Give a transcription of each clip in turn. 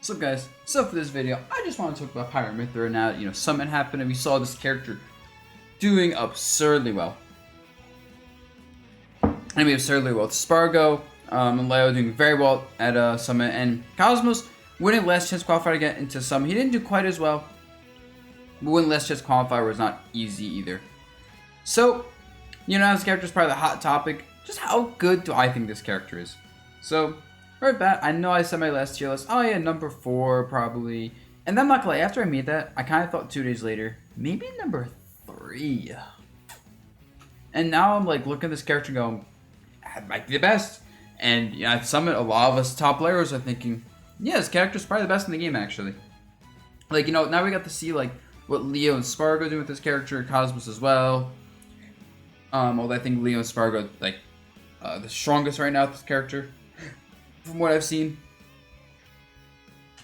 So guys, so for this video, I just want to talk about Pyra and Mythra now that, Summon happened and we saw this character doing absurdly well. I mean, absurdly well. Spargo and Leo doing very well at Summon, and Cosmos winning last chance qualifier to get into Summon. He didn't do quite as well, but winning last chance qualifier was not easy either. So, this character is probably the hot topic. Just how good do I think this character is? So, right back, I know I said my last tier list. Oh yeah, number 4 probably. And then I'm not gonna lie, after I made that, I kind of thought 2 days later, maybe number 3. And now I'm like looking at this character and going, that might be the best. And at Summit, a lot of us top players are thinking, yeah, this character's probably the best in the game actually. Like, now we got to see like what Leo and Spargo do with this character, Cosmos as well. Although I think Leo and Spargo the strongest right now with this character, from what I've seen.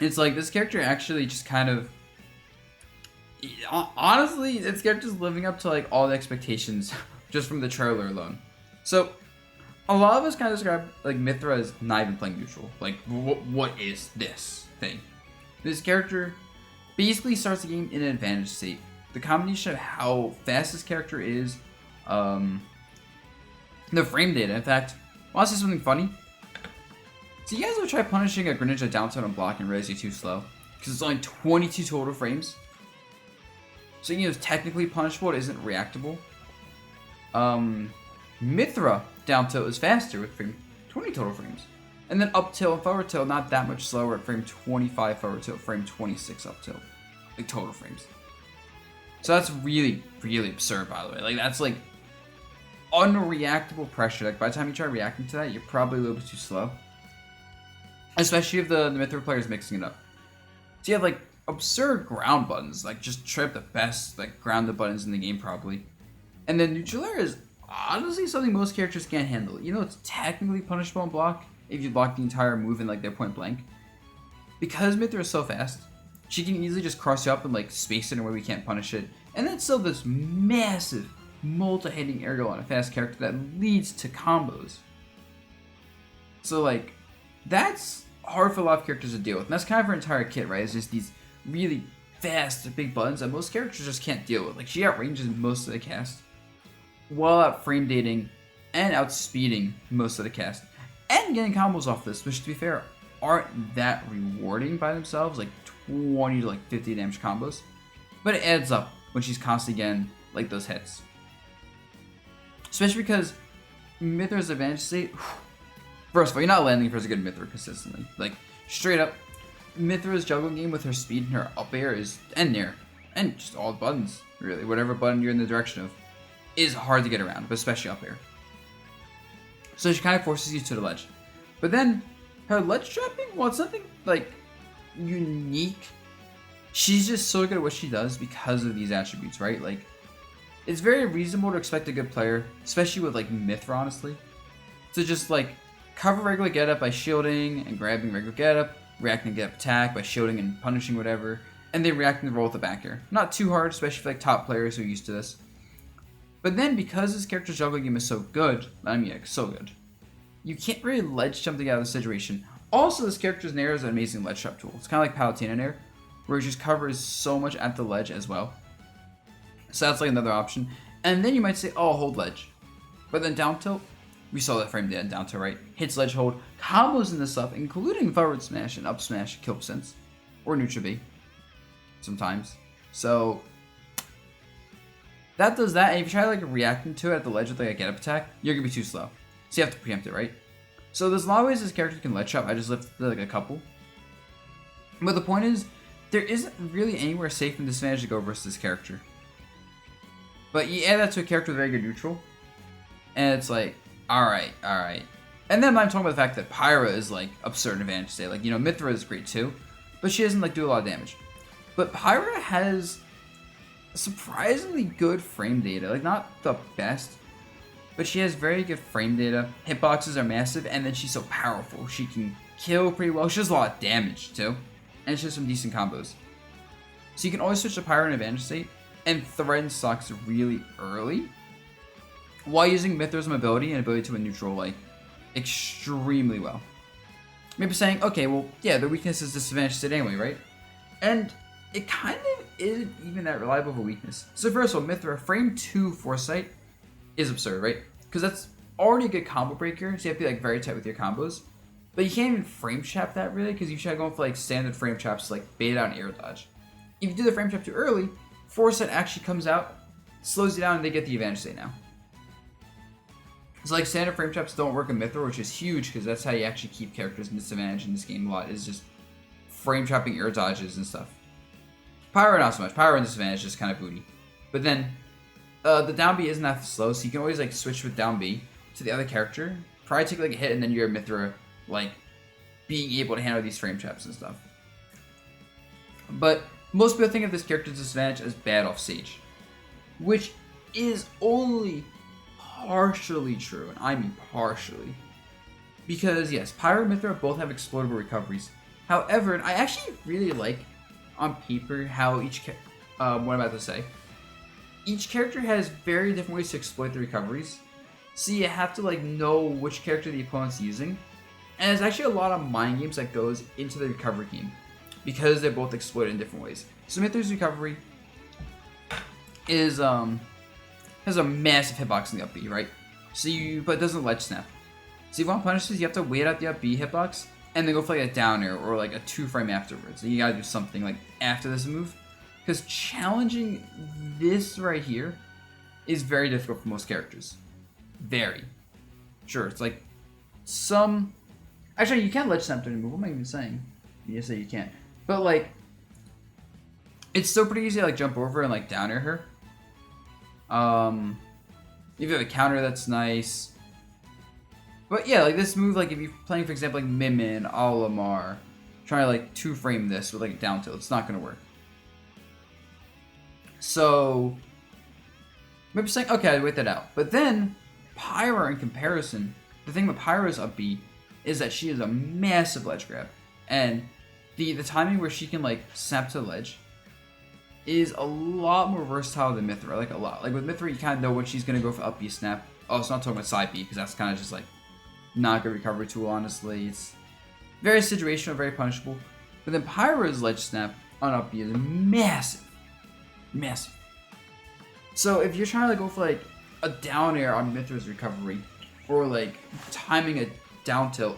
It's like this character actually just kind of, honestly, this character's living up to like all the expectations just from the trailer alone. So a lot of us kind of describe like Mythra as not even playing neutral. Like, what is this thing? This character basically starts the game in an advantage state. The combination of how fast this character is, the frame data. In fact, want to say something funny? So you guys ever try punishing a Greninja down tilt and block and realize you're too slow? Because it's only 22 total frames. So it's technically punishable, it isn't reactable. Mythra down tilt is faster with frame 20 total frames. And then up tilt and forward tilt not that much slower at frame 25 forward tilt, frame 26 up tilt. Like total frames. So that's really, really absurd, by the way. Like, that's like unreactable pressure. Like, by the time you try reacting to that, you're probably a little bit too slow. Especially if the Mythra player is mixing it up. So you have like absurd ground buttons, like just straight up the best like grounded buttons in the game probably. And then neutral air is honestly something most characters can't handle. It's technically punishable in block if you block the entire move in like their point blank. Because Mythra is so fast, she can easily just cross you up and like space it in a way we can't punish it. And then still this massive multi-hitting aerial on a fast character that leads to combos. So like, that's hard for a lot of characters to deal with. And that's kind of her entire kit, right? It's just these really fast, big buttons that most characters just can't deal with. Like, she outranges most of the cast, while out frame dating and outspeeding most of the cast. And getting combos off this, which to be fair, aren't that rewarding by themselves, like 20 to like 50 damage combos. But it adds up when she's constantly getting like those hits. Especially because Mythra's advantage state, first of all, you're not landing for as a good Mythra consistently. Like, straight up, Mythra's juggle game with her speed and her up air is, and nair, and just all the buttons, really. Whatever button you're in the direction of, is hard to get around, but especially up air. So she kind of forces you to the ledge. But then, her ledge trapping, well, it's nothing, like, unique. She's just so good at what she does because of these attributes, right? Like, it's very reasonable to expect a good player, especially with, like, Mythra, honestly, to just, like, cover regular getup by shielding and grabbing regular getup, reacting to getup attack by shielding and punishing whatever, and then reacting to roll with the back air. Not too hard, especially for like top players who are used to this. But then because this character's juggle game is so good, so good, you can't really ledge jump to get out of the situation. Also, this character's nair is an amazing ledge trap tool. It's kind of like Palutena nair, where it just covers so much at the ledge as well. So that's like another option. And then you might say, oh, hold ledge. But then down tilt, we saw that frame data down to right. Hits ledge hold, combos in this stuff, including forward smash and up smash, kill percents, or neutral B, sometimes. So that does that, and if you try like reacting to it at the ledge with like a get up attack, you're gonna be too slow. So you have to preempt it, right? So there's a lot of ways this character can ledge trap. I just lifted like a couple. But the point is, there isn't really anywhere safe and disadvantage to go versus this character. But you add that to a character with very good neutral, and it's like, Alright. And then I'm talking about the fact that Pyra is like absurd advantage state. Like, Mythra is great too, but she doesn't like do a lot of damage. But Pyra has surprisingly good frame data. Like, not the best, but she has very good frame data. Hitboxes are massive, and then she's so powerful. She can kill pretty well. She does a lot of damage too, and she has some decent combos. So you can always switch to Pyra in advantage state and threaten stocks really early, while using Mythra's mobility and ability to win neutral like extremely well. maybe saying, okay, well, yeah, the weakness is disadvantage state anyway, right? And it kind of isn't even that reliable of a weakness. So first of all, Mythra, frame 2 Foresight is absurd, right? Because that's already a good combo breaker, so you have to be like very tight with your combos. But you can't even frame trap that really, because you should go for like standard frame traps like bait out and air dodge. If you do the frame trap too early, Foresight actually comes out, slows you down, and they get the advantage state now. So like standard frame traps don't work in Mythra, which is huge because that's how you actually keep characters in disadvantage in this game a lot, is just frame trapping air dodges and stuff. Pyra not so much. Pyra in disadvantage is just kind of booty. But then the down B isn't that slow, so you can always like switch with down B to the other character. Probably take like a hit and then you're Mythra like being able to handle these frame traps and stuff. But most people think of this character's disadvantage as bad off Sage, which is only partially true, and I mean partially. Because yes, Pyra and Mythra both have explodable recoveries. However, and I actually really like on paper how each what I'm about to say. Each character has very different ways to exploit the recoveries, so you have to like know which character the opponent's using. And there's actually a lot of mind games that goes into the recovery game because they're both exploited in different ways. So Mythra's recovery is has a massive hitbox in the up B, right? So but it doesn't ledge snap. So if you want punishes, you have to wait out the up B hitbox and then go for like a down air or like a 2 frame afterwards. So you gotta do something like after this move, because challenging this right here is very difficult for most characters. Very. Sure, it's like some. Actually, you can't ledge snap during the move. What am I even saying? You say you can't. But like, it's still pretty easy to like jump over and like down air her. If you have a counter, that's nice. But yeah, like this move, like if you're playing, for example, like Mimin, Olimar, trying to like 2 frame this with like a down tilt, it's not gonna work. So maybe saying, okay, I'd wait that out. But then Pyra, in comparison, the thing with Pyra's up B is that she is a massive ledge grab, and the timing where she can like snap to the ledge is a lot more versatile than Mythra, like a lot. Like with Mythra, you kind of know when she's gonna go for up B snap. Oh, it's not talking about side B because that's kind of just like not a good recovery tool, honestly. It's very situational, very punishable. But then Pyra's ledge snap on up B is massive, massive. So if you're trying to like go for like a down air on Mythra's recovery, or like timing a down tilt,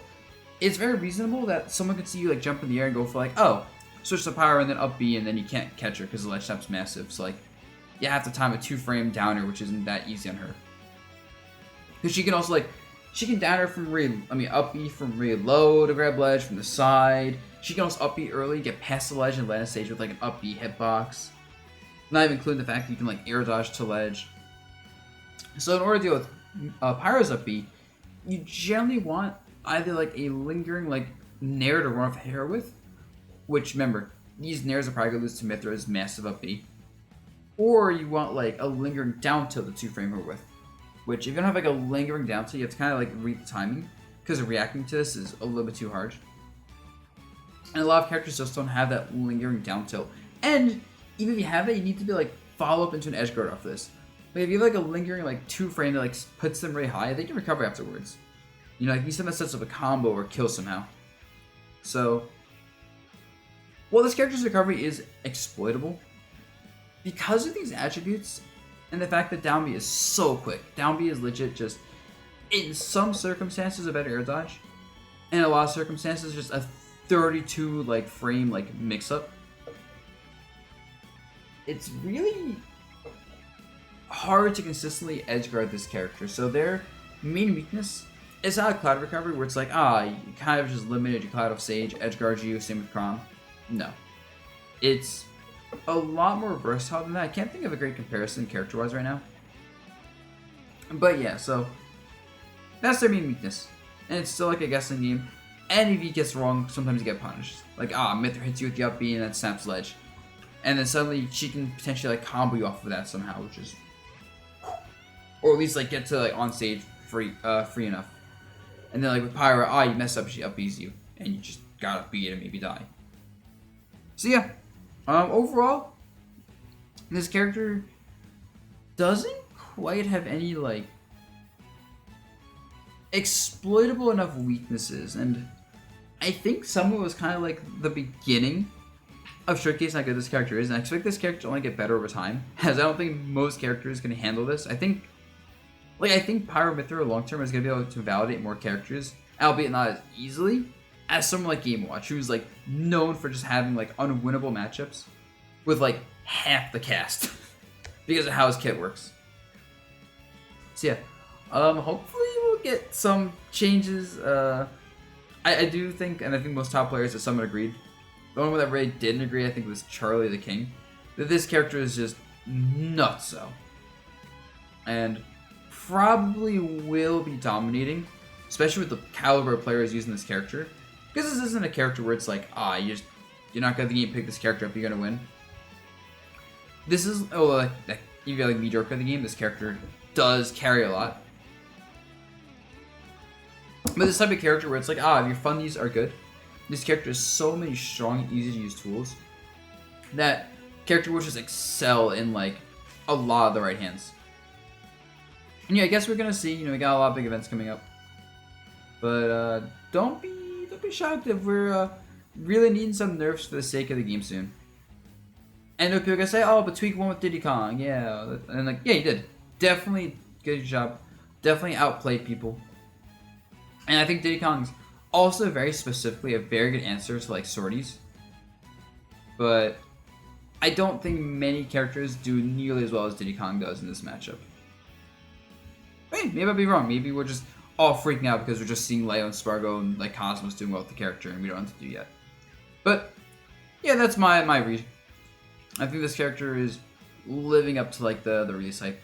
it's very reasonable that someone could see you like jump in the air and go for like, oh, switch to Pyra and then up B, and then you can't catch her because the ledge snap's massive. So like, you have to time a 2 frame down air, which isn't that easy on her. Because she can also like, she can down air from up B from really low to grab ledge from the side. She can also up B early, get past the ledge and land a stage with like an up B hitbox. Not even including the fact that you can like air dodge to ledge. So in order to deal with Pyra's up B, you generally want either like a lingering like nair to run off hair with, which remember, these nairs are probably going to lose to Mythra's massive up B. Or you want like a lingering down tilt to 2 frame her with, which if you don't have like a lingering down tilt, you have to kind of like read the timing, because reacting to this is a little bit too hard. And a lot of characters just don't have that lingering down tilt. And even if you have it, you need to be like follow up into an edge guard off this. Like if you have like a lingering like 2 frame that like puts them really high, they can recover afterwards. You know, like you send that sets up a combo or kill somehow. So while this character's recovery is exploitable, because of these attributes and the fact that down B is so quick, down B is legit just, in some circumstances, a better air dodge, and in a lot of circumstances, just a 32 like frame like mix up. It's really hard to consistently edge guard this character. So their main weakness is not a cloud recovery where it's like, you kind of just limited your cloud of Sage, edge guard you, same with Chrom. No. It's a lot more versatile than that. I can't think of a great comparison character-wise right now. But yeah, so that's their main weakness. And it's still like a guessing game. And if he gets wrong, sometimes you get punished. Like, Mythra hits you with the up B and then snaps ledge. And then suddenly she can potentially like combo you off of that somehow, which is, or at least like get to like on stage free enough. And then like with Pyra, you mess up, she up B's you, and you just gotta beat it and maybe die. So yeah, overall, this character doesn't quite have any like exploitable enough weaknesses, and I think someone was kind of like the beginning of showcasing how good this character is, and I expect this character to only get better over time, as I don't think most characters can handle this. I think Pyra Mythra long term is gonna be able to validate more characters, albeit not as easily as someone like Game Watch, who's like known for just having like unwinnable matchups with like half the cast because of how his kit works. So yeah, hopefully we'll get some changes. I do think, and I think most top players have somewhat agreed. The one that really didn't agree, I think, was Charlie the King. That this character is just nutso. And probably will be dominating, especially with the caliber of players using this character. Because this isn't a character where it's like, you're not going to think you pick this character up, you're going to win. This is, if you're like mediocre in the game, this character does carry a lot. But this type of character where it's like, if your fundies are good, this character has so many strong, easy to use tools that character will just excel in like a lot of the right hands. And yeah, I guess we're gonna see. We got a lot of big events coming up, but don't be shocked if we're really needing some nerfs for the sake of the game soon. And if people are gonna say, but tweak one with Diddy Kong, yeah, and like, yeah, you did, definitely good job, definitely outplayed people. And I think Diddy Kong's also very specifically a very good answer to like sorties. But I don't think many characters do nearly as well as Diddy Kong does in this matchup. Hey, maybe I'll be wrong. Maybe we're just all freaking out because we're just seeing Leo and Spargo and like Cosmos doing well with the character and we don't know what to do yet. But yeah, that's my read. I think this character is living up to like the release hype.